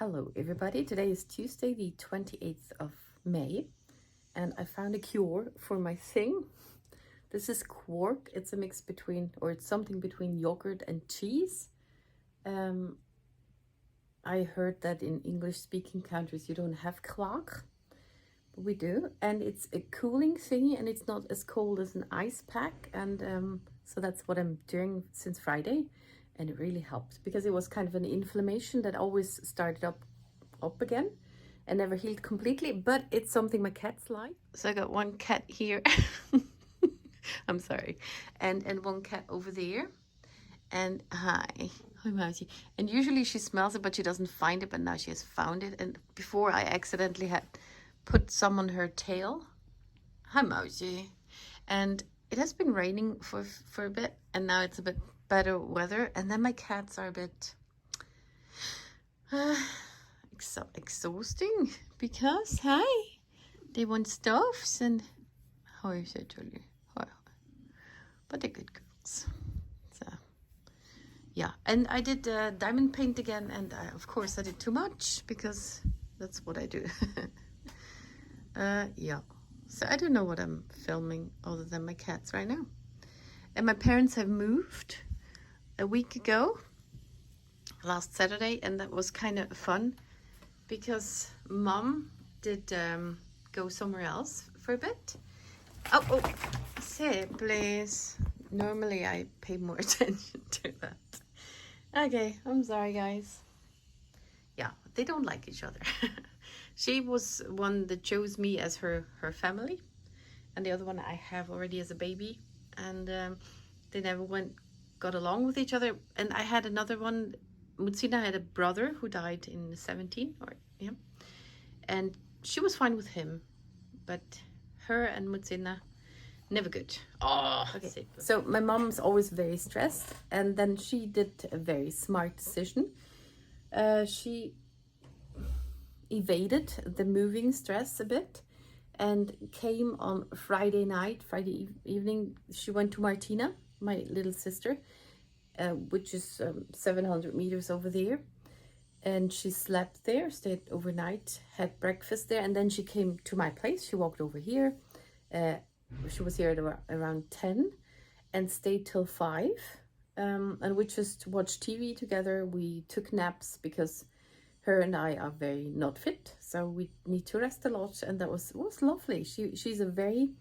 Hello everybody, today is Tuesday the 28th of May and I found a cure for my thing. This is quark. It's a mix between, or it's something between yogurt and cheese. I heard that in English speaking countries you don't have quark, but we do, and it's a cooling thingy and it's not as cold as an ice pack, and so that's what I'm doing since Friday. And it really helped because it was kind of an inflammation that always started up again and never healed completely, but it's something my cats like. So I got one cat here. I'm sorry, and one cat over there. And hi Mousy. And usually she smells it but she doesn't find it, but now she has found it. And before I accidentally had put some on her tail. Hi Mousy. And it has been raining for a bit, and now it's a bit better weather, and then my cats are a bit exhausting because hi, they want stuffs and how is it, Julie? But they're good girls. So yeah, and I did diamond paint again, and of course I did too much because that's what I do. Yeah, so I don't know what I'm filming other than my cats right now. And my parents have moved a week ago, last Saturday, and that was kind of fun because Mom did go somewhere else for a bit. Oh, sit please. Normally I pay more attention to that. Okay, I'm sorry guys. Yeah, they don't like each other. She was one that chose me as her family, and the other one I have already as a baby, and they never got along with each other. And I had another one. Mutsina had a brother who died in 17, or yeah, and she was fine with him, but her and Mutsina never good. Oh, okay. So my mom's always very stressed, and then she did a very smart decision. She evaded the moving stress a bit and came on Friday evening. She went to Martina, my little sister, which is 700 meters over there. And she slept there, stayed overnight, had breakfast there, and then she came to my place. She walked over here. She was here at around 10 and stayed till 5. And we just watched TV together. We took naps because her and I are very not fit, so we need to rest a lot, and that was lovely. She's a very,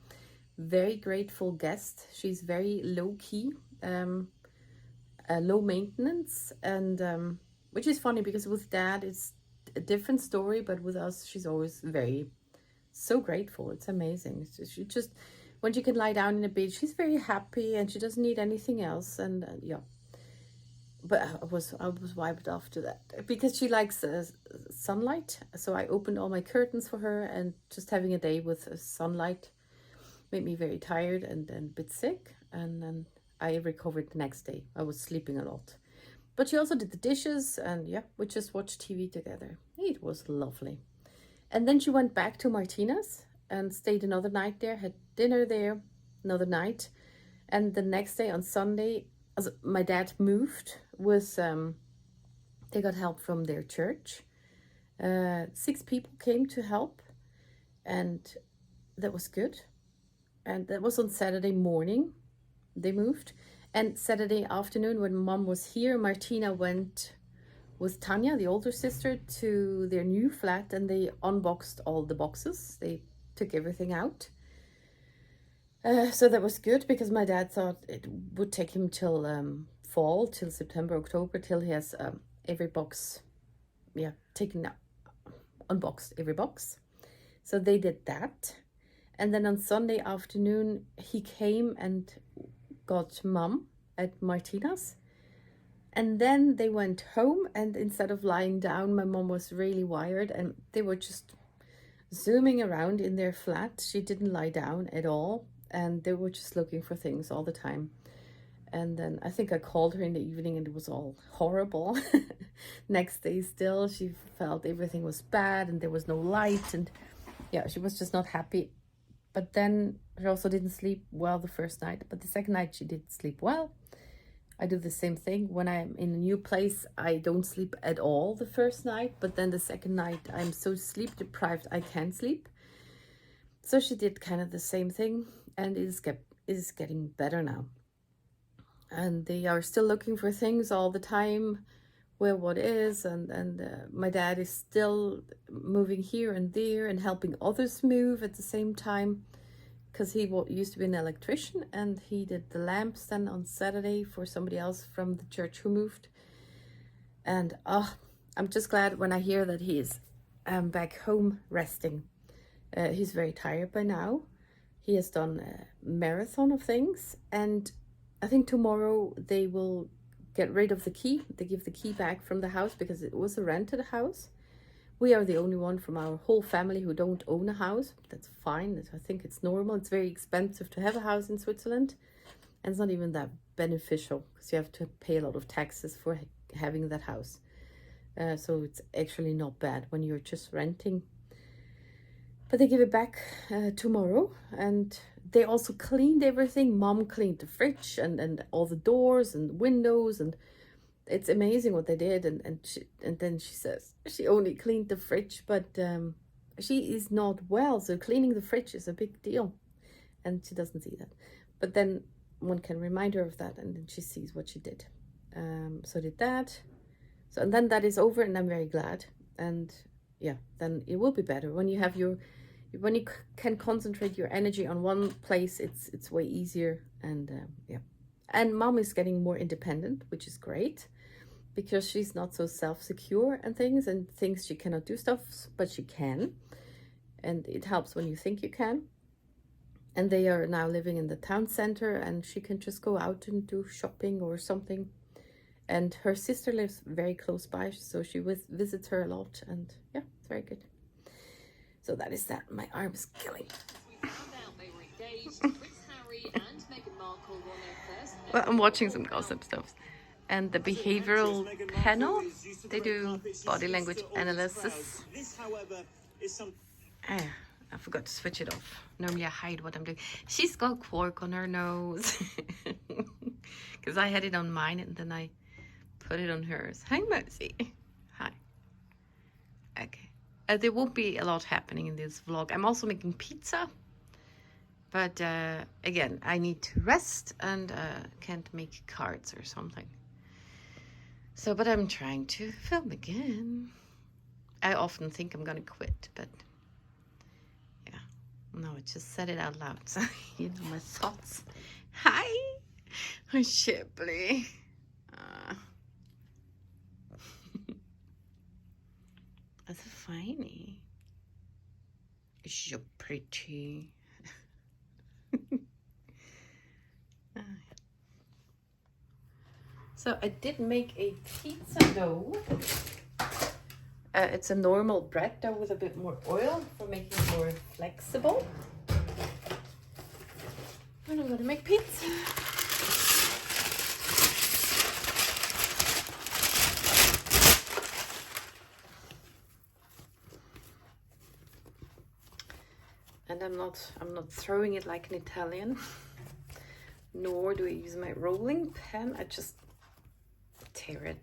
very grateful guest. She's very low key, low maintenance, and which is funny because with Dad it's a different story, but with us she's always so grateful. It's amazing. She just, when she can lie down in a bed, she's very happy and she doesn't need anything else. And yeah. But I was wiped after that because she likes sunlight. So I opened all my curtains for her, and just having a day with sunlight made me very tired and a bit sick. And then I recovered the next day. I was sleeping a lot. But she also did the dishes, and yeah, we just watched TV together. It was lovely. And then she went back to Martina's and stayed another night there, had dinner there, another night. And the next day on Sunday, as my dad moved, they got help from their church. 6 people came to help, and that was good. And that was on Saturday morning they moved. And Saturday afternoon, when Mom was here, Martina went with Tanya, the older sister, to their new flat, and they unboxed all the boxes. They took everything out. So that was good because my dad thought it would take him till fall, till September, October, till he has every box, taken out, unboxed every box. So they did that. And then on Sunday afternoon, he came and got Mom at Martina's. And then they went home, and instead of lying down, my mom was really wired, and they were just zooming around in their flat. She didn't lie down at all, and they were just looking for things all the time. And then I think I called her in the evening, and it was all horrible. Next day still, she felt everything was bad and there was no light, and yeah, she was just not happy. But then she also didn't sleep well the first night, but the second night she did sleep well. I do the same thing. When I'm in a new place, I don't sleep at all the first night, but then the second night I'm so sleep deprived I can't sleep. So she did kind of the same thing, and it is getting better now. And they are still looking for things all the time, where what is, and my dad is still moving here and there and helping others move at the same time, because he used to be an electrician, and he did the lamps then on Saturday for somebody else from the church who moved. And I'm just glad when I hear that he is back home resting. He's very tired by now. He has done a marathon of things, and I think tomorrow they will get rid of the key. They give the key back from the house because it was a rented house. We are the only one from our whole family who don't own a house. That's fine. I think it's normal. It's very expensive to have a house in Switzerland. And it's not even that beneficial because you have to pay a lot of taxes for having that house. So it's actually not bad when you're just renting. But they give it back tomorrow. And they also cleaned everything. Mom cleaned the fridge and all the doors and windows, and it's amazing what they did. And then she says she only cleaned the fridge, but she is not well, so cleaning the fridge is a big deal, and she doesn't see that. But then one can remind her of that, and then she sees what she did. So did that. So, and then that is over, and I'm very glad. And yeah, then it will be better when you have when you can concentrate your energy on one place. It's way easier. And yeah, and Mom is getting more independent, which is great, because she's not so self-secure and thinks she cannot do stuff, but she can. And it helps when you think you can. And they are now living in the town center, and she can just go out and do shopping or something. And her sister lives very close by, so she visits her a lot. And yeah, it's very good. So that is that. My arm is killing. Well, I'm watching some gossip stuff. And the behavioral panel, they do body language analysis. I forgot to switch it off. Normally I hide what I'm doing. She's got cork on her nose. Because I had it on mine and then I put it on hers. Hi, Mercy. Hi. Okay. There won't be a lot happening in this vlog. I'm also making pizza. But again, I need to rest and can't make cards or something. So, but I'm trying to film again. I often think I'm gonna quit, but yeah. No, I just said it out loud, so you know my thoughts. Hi! Hi, Shipley. That's funny. So pretty. So I did make a pizza dough. It's a normal bread dough with a bit more oil for making it more flexible. And I'm gonna make pizza. And I'm not throwing it like an Italian, nor do I use my rolling pin. I just tear it,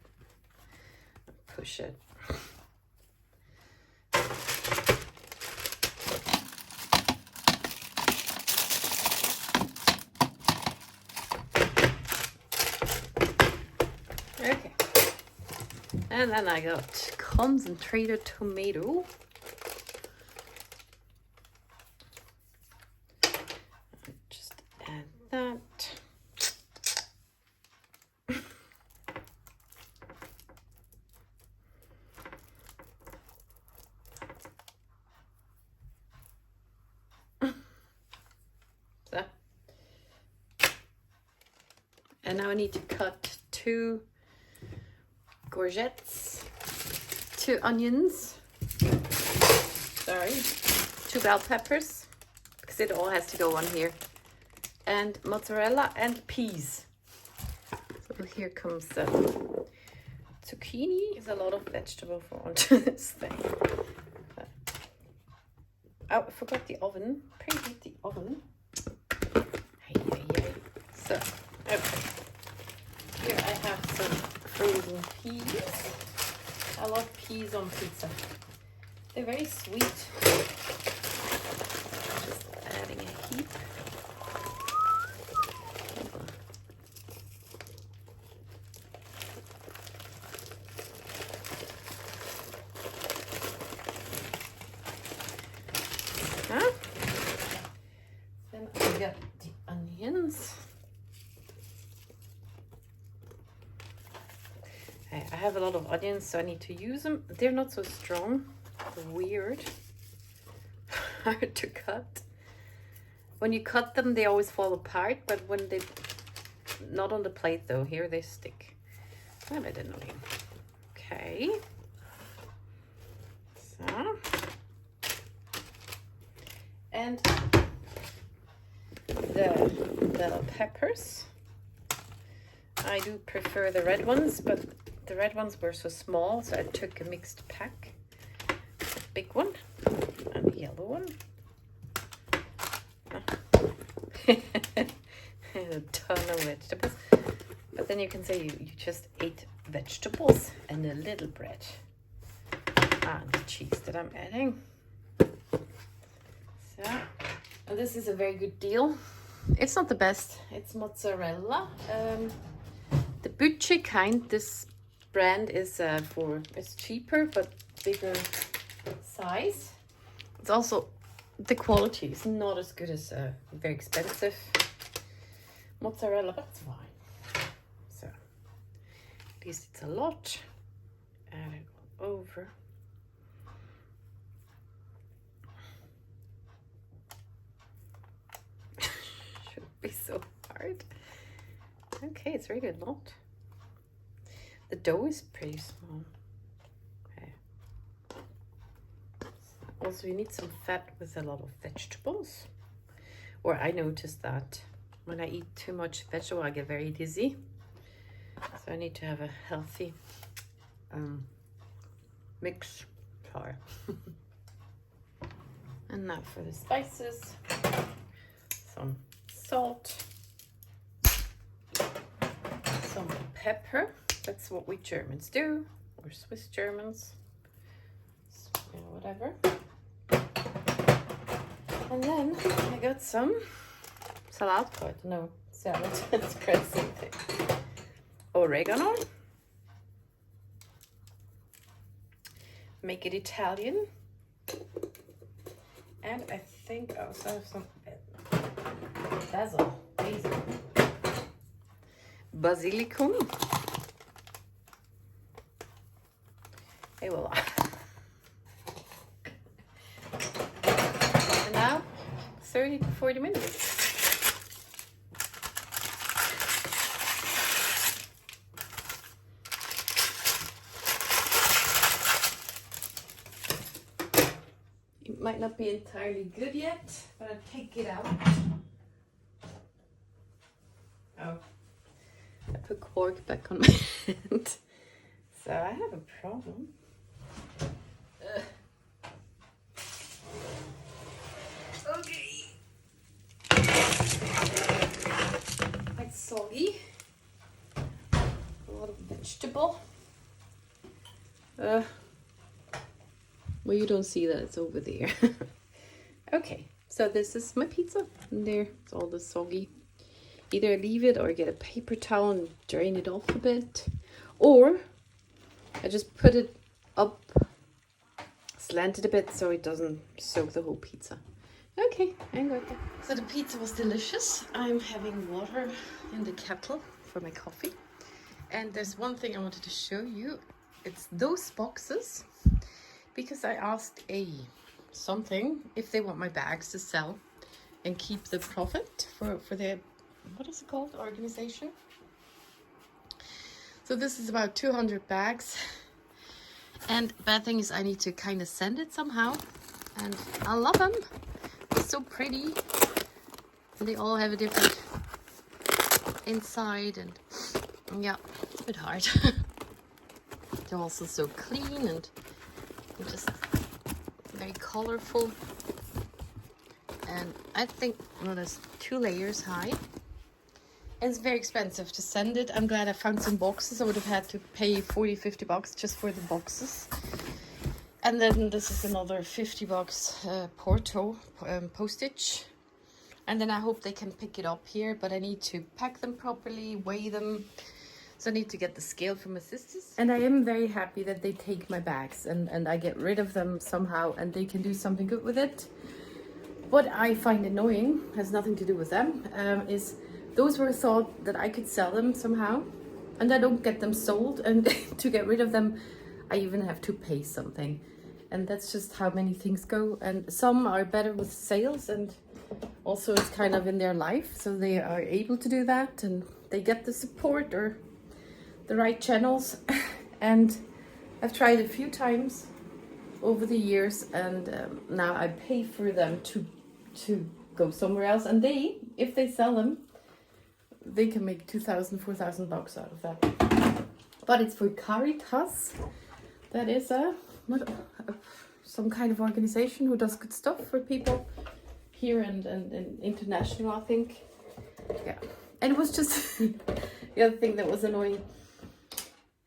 push it. Okay, and then I got concentrated tomato. Just add that. And now I need to cut 2 courgettes, 2 onions, 2 bell peppers, because it all has to go on here, and mozzarella and peas. So here comes the zucchini. There's a lot of vegetable for onto this thing. Oh, I forgot the oven. Preheat the oven. So, okay. Here have some frozen peas. I love peas on pizza. They're very sweet. Just adding a heap. Huh? Then I got the onions. I have a lot of onions, so I need to use them. They're not so strong. They're weird. Hard to cut. When you cut them, they always fall apart, but when they... Not on the plate, though. Here they stick. Well, I didn't know. Okay. So. And the bell peppers. I do prefer the red ones, but the red ones were so small, so I took a mixed pack. A big one and a yellow one. A ton of vegetables. But then you can say you just ate vegetables and a little bread. And the cheese that I'm adding. So, and this is a very good deal. It's not the best. It's mozzarella. The butcher kind, this brand is it's cheaper but bigger size. It's also, the quality is not as good as very expensive mozzarella, but it's fine. So at least it's a lot. Add it all over. Should be so hard. Okay, it's really a lot. The dough is pretty small. Okay. Also, you need some fat with a lot of vegetables. Or I noticed that when I eat too much vegetable, I get very dizzy. So I need to have a healthy mix. Sorry. And now for the spices. Some salt. Some pepper. That's what we Germans do, or Swiss Germans, so, you know, whatever. And then I got some salad, no, salad, it's dressing thing. Oregano. Make it Italian. And I think I also have some basil. Basilicum. Et voila. And now 30 to 40 minutes. It might not be entirely good yet, but I'll take it out. Oh, I put cork back on my hand. So I have a problem. Okay. Quite soggy. A lot of vegetable. Well, you don't see that, it's over there. Okay, so this is my pizza. And there, it's all the soggy. Either leave it or get a paper towel and drain it off a bit. Or I just put it up, slanted a bit so it doesn't soak the whole pizza. Okay, I'm good. So the pizza was delicious. I'm having water in the kettle for my coffee. And there's one thing I wanted to show you. It's those boxes. Because I asked something if they want my bags to sell and keep the profit for their, what is it called, organization. So this is about 200 bags. And bad thing is I need to kind of send it somehow. And I love them. They're so pretty. And they all have a different inside. And yeah, it's a bit hard. They're also so clean and just very colorful. And I think, well, there's 2 layers high. It's very expensive to send it. I'm glad I found some boxes. I would have had to pay 40-50 bucks just for the boxes. And then this is another 50 bucks postage. And then I hope they can pick it up here, but I need to pack them properly, weigh them. So I need to get the scale from my sisters. And I am very happy that they take my bags and I get rid of them somehow and they can do something good with it. What I find annoying, has nothing to do with them, is those were thought that I could sell them somehow. And I don't get them sold, and to get rid of them, I even have to pay something. And that's just how many things go. And some are better with sales, and also it's kind of in their life, so they are able to do that, and they get the support or the right channels. And I've tried a few times over the years, and now I pay for them to go somewhere else, and they, if they sell them, they can make 2,000, 4,000 bucks out of that. But it's for Caritas. That is some kind of organization who does good stuff for people here and international, I think. Yeah, and it was just the other thing that was annoying.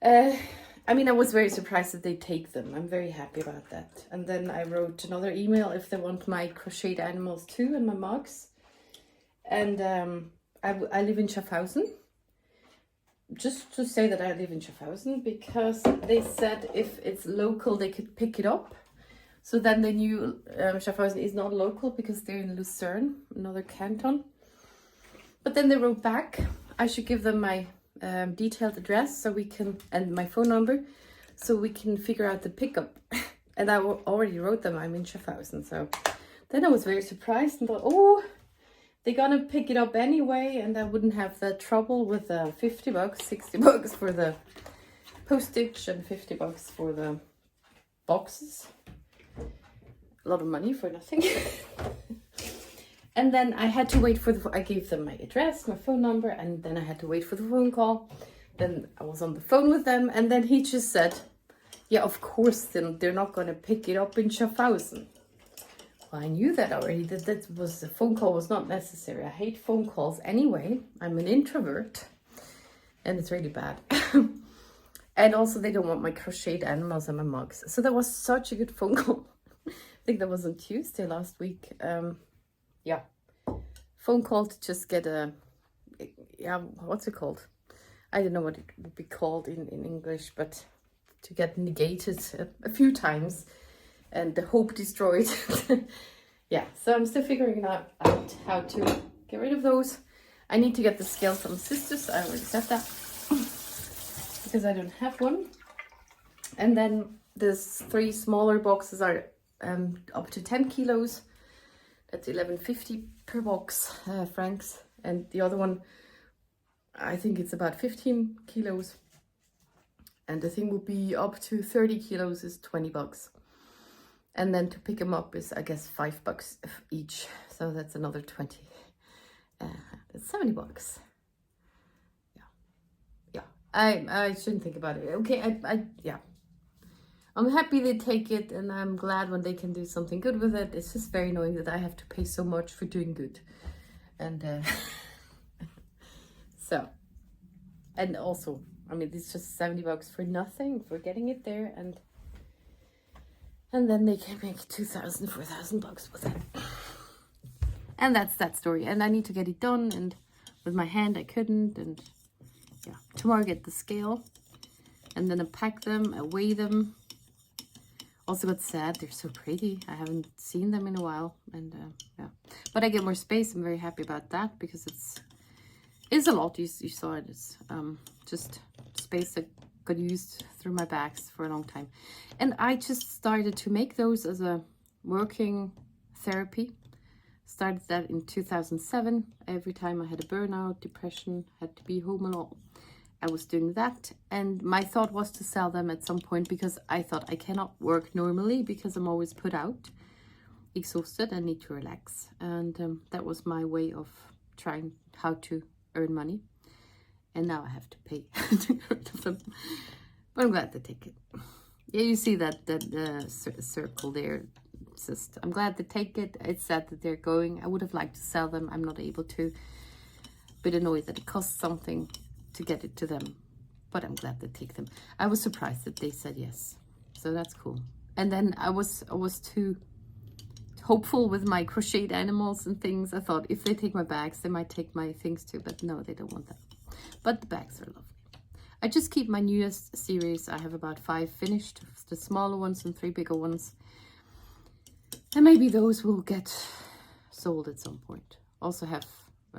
I mean, I was very surprised that they take them. I'm very happy about that. And then I wrote another email if they want my crocheted animals too and my mugs. And I live in Schaffhausen. Just to say that I live in Schaffhausen, because they said if it's local, they could pick it up. So then they knew Schaffhausen is not local because they're in Lucerne, another canton. But then they wrote back, I should give them my detailed address so we can, and my phone number, so we can figure out the pickup. And I already wrote them, I'm in Schaffhausen. So then I was very surprised and thought, oh, they're gonna pick it up anyway, and I wouldn't have that trouble with 50 bucks, 60 bucks for the postage and 50 bucks for the boxes. A lot of money for nothing. And then I had to wait for I gave them my address, my phone number, and then I had to wait for the phone call. Then I was on the phone with them, and then he just said, yeah, of course, then they're not going to pick it up in Schaffhausen. Well, I knew that already, the phone call was not necessary. I hate phone calls anyway. I'm an introvert, and it's really bad. And also, they don't want my crocheted animals and my mugs. So that was such a good phone call. I think that was on Tuesday last week. Yeah, phone call to just get what's it called? I don't know what it would be called in English, but to get negated a few times and the hope destroyed. Yeah, so I'm still figuring out how to get rid of those. I need to get the scale from sisters. I already said that because I don't have one. And then there's 3 smaller boxes are up to 10 kilos. That's 11.50 per box, francs. And the other one, I think it's about 15 kilos. And the thing will be up to 30 kilos is 20 bucks. And then to pick them up is, I guess, 5 bucks each. So that's another 20. That's 70 bucks. Yeah. I shouldn't think about it. Okay, yeah. I'm happy they take it, and I'm glad when they can do something good with it. It's just very annoying that I have to pay so much for doing good. And so, and also, I mean, it's just 70 bucks for nothing, for getting it there, and then they can make 2,000, 4,000 bucks with it. And that's that story. And I need to get it done, and with my hand I couldn't, and yeah, tomorrow I get the scale, and then I pack them, I weigh them. Also got sad, they're so pretty. I haven't seen them in a while, and yeah. But I get more space. I'm very happy about that because it's a lot. You saw it. It's just space that got used through my bags for a long time. And I just started to make those as a working therapy. Started that in 2007. Every time I had a burnout, depression, had to be home a lot, I was doing that, and my thought was to sell them at some point because I thought I cannot work normally because I'm always put out, exhausted, and need to relax. And that was my way of trying how to earn money. And now I have to pay to get rid of them. But I'm glad they take it. Yeah, you see that circle there. It's just, I'm glad they take it. It's sad that they're going. I would have liked to sell them. I'm not able to. bit annoyed that it costs something to get it to them, but I'm glad they take them. I was surprised that they said yes, so that's cool. And then I was too hopeful with my crocheted animals and things. I thought if they take my bags, they might take my things too, but no, they don't want that. But the bags are lovely. I just keep my newest series. I have about 5 finished, the smaller ones and 3 bigger ones. And maybe those will get sold at some point. Also have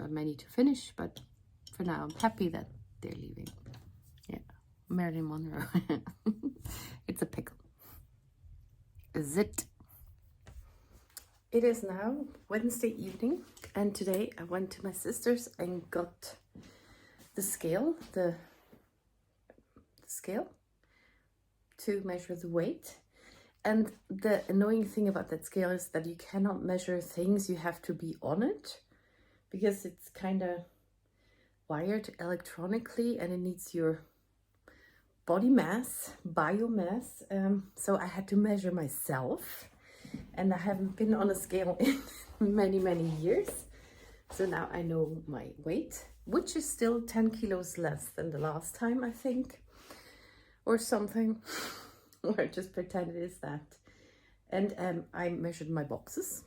many to finish, but for now I'm happy that they're leaving. Yeah, Marilyn Monroe. It's a pickle. Is it? It is now Wednesday evening, and today I went to my sister's and got the scale, the scale to measure the weight. And the annoying thing about that scale is that you cannot measure things, you have to be on it, because it's kind of wired electronically and it needs your body mass, biomass. So I had to measure myself, and I haven't been on a scale in many years. So now I know my weight, which is still 10 kilos less than the last time, I think, or something, or just pretend it is that. And I measured my boxes,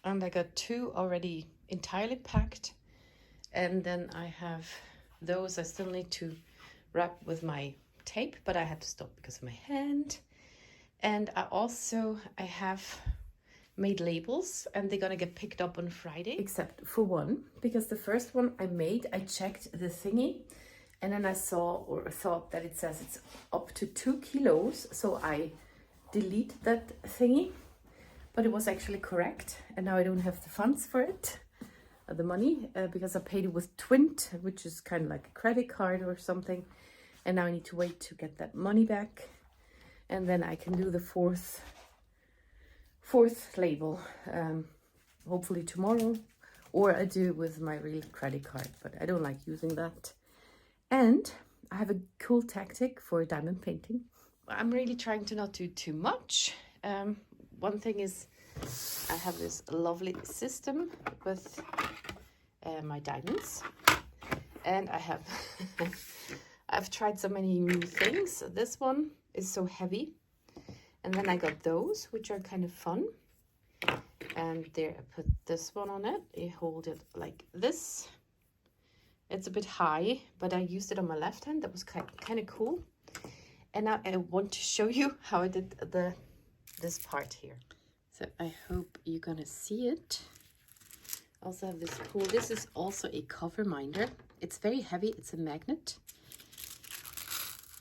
and I got 2 already entirely packed. And then I have those I still need to wrap with my tape, but I had to stop because of my hand. And I have made labels, and they're gonna get picked up on Friday, except for one, because the first one I made, I checked the thingy, and then I saw or thought that it says it's up to 2 kilos, so I delete that thingy, but it was actually correct, and now I don't have the funds for it, the money, because I paid it with Twint, which is kind of like a credit card or something, and now I need to wait to get that money back, and then I can do the fourth label, hopefully tomorrow, or I do it with my real credit card, but I don't like using that. And I have a cool tactic for diamond painting. I'm really trying to not do too much. One thing is I have this lovely system with my diamonds, and I have I've tried so many new things. This one is so heavy, and then I got those, which are kind of fun. And there, I put this one on it. You hold it like this. It's a bit high, but I used it on my left hand. That was kind of cool. And now I want to show you how I did this part here. So I hope you're gonna see it. Also have this cool, this is also a cover minder. It's very heavy, it's a magnet.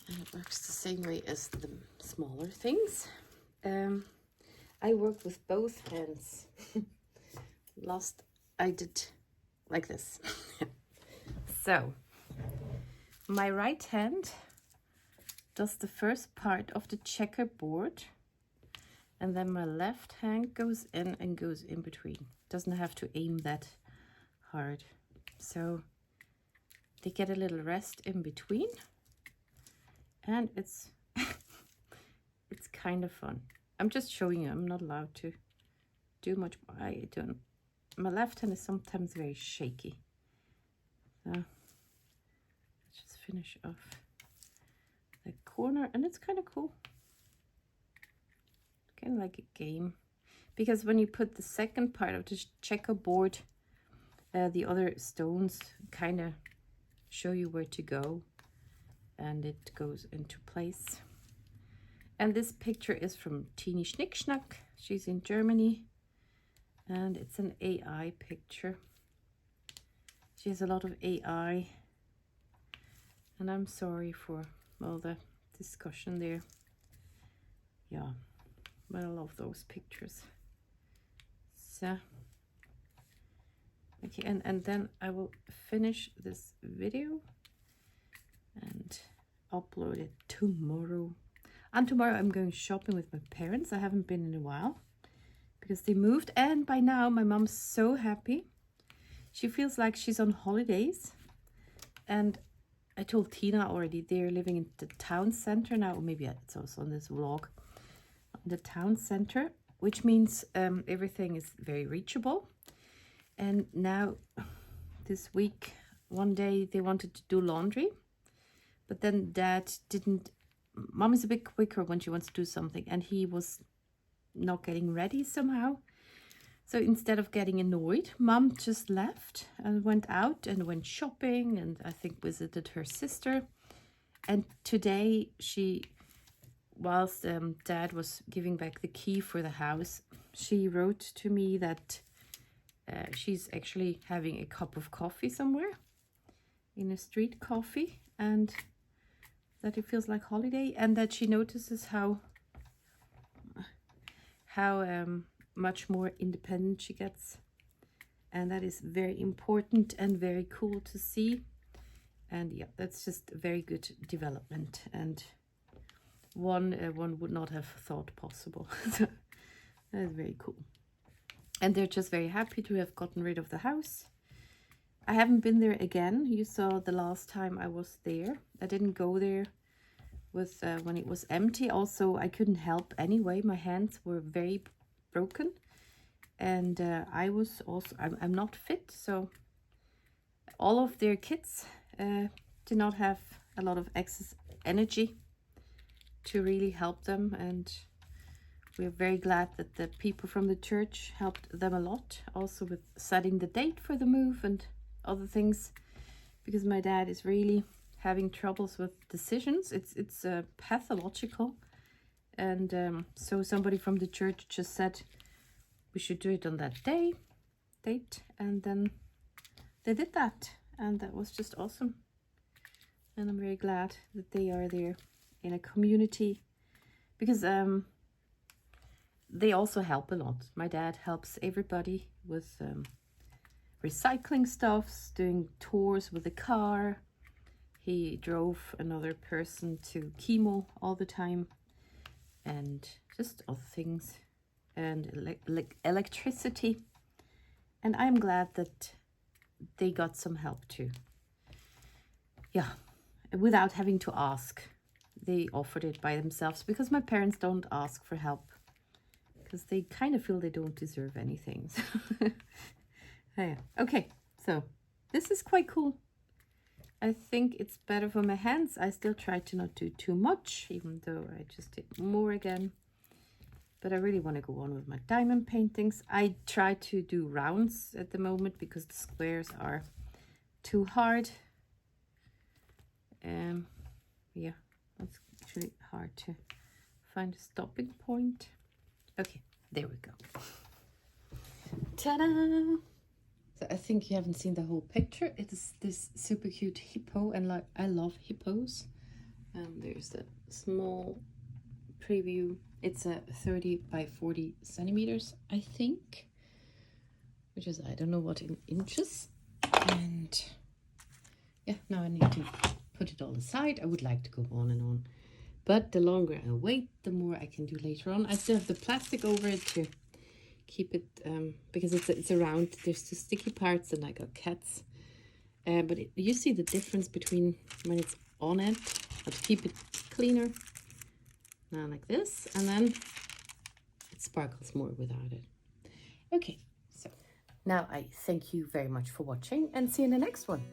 And it works the same way as the smaller things. I work with both hands. Last I did like this. So my right hand does the first part of the checkerboard, and then my left hand goes in and goes in between. Doesn't have to aim that hard, so they get a little rest in between, and it's it's kind of fun. I'm just showing you. I'm not allowed to do much. I don't. My left hand is sometimes very shaky. So let's just finish off the corner, and it's kind of cool. Kind of like a game, because when you put the second part of the checkerboard, the other stones kind of show you where to go, and it goes into place. And this picture is from Teeny Schnick Schnack. She's in Germany, and it's an AI picture. She has a lot of AI, and I'm sorry for all the discussion there. Yeah, but I love those pictures. So, okay, and then I will finish this video and upload it tomorrow. And tomorrow I'm going shopping with my parents. I haven't been in a while because they moved, and by now my mom's so happy. She feels like she's on holidays. And I told Tina already, they're living in the town center now, or maybe it's also on this vlog, the town center, which means everything is very reachable. And now this week one day they wanted to do laundry, but then Dad didn't. Mom is a bit quicker when she wants to do something, and he was not getting ready somehow. So instead of getting annoyed, Mom just left and went out and went shopping, and I think visited her sister. And today she, whilst Dad was giving back the key for the house, she wrote to me that she's actually having a cup of coffee somewhere in a street coffee, and that it feels like holiday, and that she notices how much more independent she gets, and that is very important and very cool to see. And yeah, that's just a very good development, and one would not have thought possible. So that is very cool, and they're just very happy to have gotten rid of the house. I haven't been there again. You saw the last time I was there. I didn't go there with when it was empty. Also, I couldn't help anyway. My hands were very broken, and I was also, I'm not fit, so all of their kids did not have a lot of excess energy to really help them, and we're very glad that the people from the church helped them a lot, also with setting the date for the move and other things, because my dad is really having troubles with decisions. It's pathological, and so somebody from the church just said we should do it on that date, and then they did that, and that was just awesome. And I'm very glad that they are there in a community, because they also help a lot. My dad helps everybody with recycling stuffs, doing tours with the car. He drove another person to chemo all the time, and just other things, and electricity. And I'm glad that they got some help too. Yeah, without having to ask. They offered it by themselves, because my parents don't ask for help, because they kind of feel they don't deserve anything. Yeah. Okay, so this is quite cool. I think it's better for my hands. I still try to not do too much, even though I just did more again. But I really want to go on with my diamond paintings. I try to do rounds at the moment because the squares are too hard. Yeah, it's actually hard to find a stopping point. Okay, there we go. Ta-da! So I think you haven't seen the whole picture. It is this super cute hippo, and like I love hippos. There's the small preview. It's a 30 by 40 centimeters, I think, which is, I don't know what in inches. And yeah, now I need to put it all aside. I would like to go on and on, but the longer I wait, the more I can do later on. I still have the plastic over it to keep it, because it's around. There's two sticky parts, and I got cats. But you see the difference between when it's on it. I'll keep it cleaner. Now like this, and then it sparkles more without it. Okay, so now I thank you very much for watching, and see you in the next one.